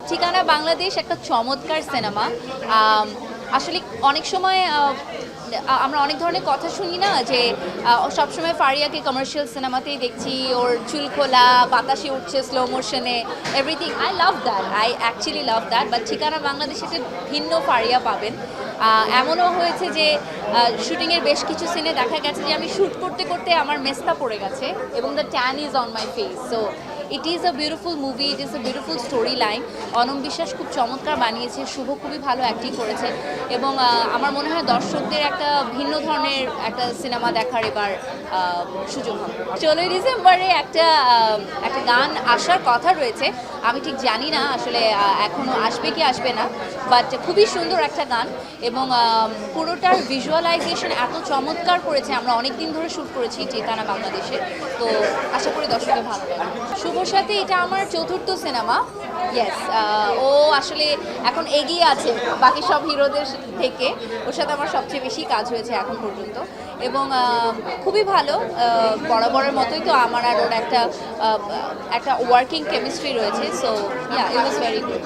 ঠিকানা বাংলাদেশ একটা চমৎকার সিনেমা। আসলে অনেক সময় আমরা অনেক ধরনের কথা শুনি না যে সবসময় ফারিয়াকে কমার্শিয়াল সিনেমাতেই দেখছি, ওর চুল খোলা, বাতাসে উঠছে স্লো মোশনে, everything. I love that, I actually love that. But ঠিকানা বাংলাদেশে একটা ভিন্ন ফারিয়া পাবেন। এমনও হয়েছে যে শুটিংয়ের বেশ কিছু সিনে দেখা গেছে যে আমি শ্যুট করতে করতে আমার মেস্তা পড়ে গেছে এবং the tan is on my face. So it is a beautiful movie, it is a beautiful story line. Anam Biswas খুব চমৎকার বানিয়েছে, শুভ খুবই ভালো অ্যাক্টিং করেছে এবং আমার মনে হয় দর্শকদের একটা ভিন্ন ধরনের একটা সিনেমা দেখার এবার সুযোগ হবে। 16ই ডিসেম্বরে একটা গান আসার কথা রয়েছে, আমি ঠিক জানি না আসলে এখনও আসবে কি আসবে না, বাট খুবই সুন্দর একটা গান এবং পুরোটার ভিজুয়ালাইজেশন এত চমৎকার করেছে। আমরা অনেক দিন ধরে শ্যুট করেছি ঠিকানা বাংলাদেশে, তো আশা করি দর্শকের ভালো লাগবে। শুভর সাথে এটা আমার চতুর্থ সিনেমা। ইয়েস, ও আসলে এখন এগিয়ে আছে বাকি সব হিরোদের থেকে। ওর সাথে আমার সবচেয়ে বেশি কাজ হয়েছে এখন পর্যন্ত এবং খুবই ভালো। বরাবরের মতোই তো আমার আর ওর একটা ওয়ার্কিং কেমিস্ট্রি রয়েছে। So yeah, it was very good.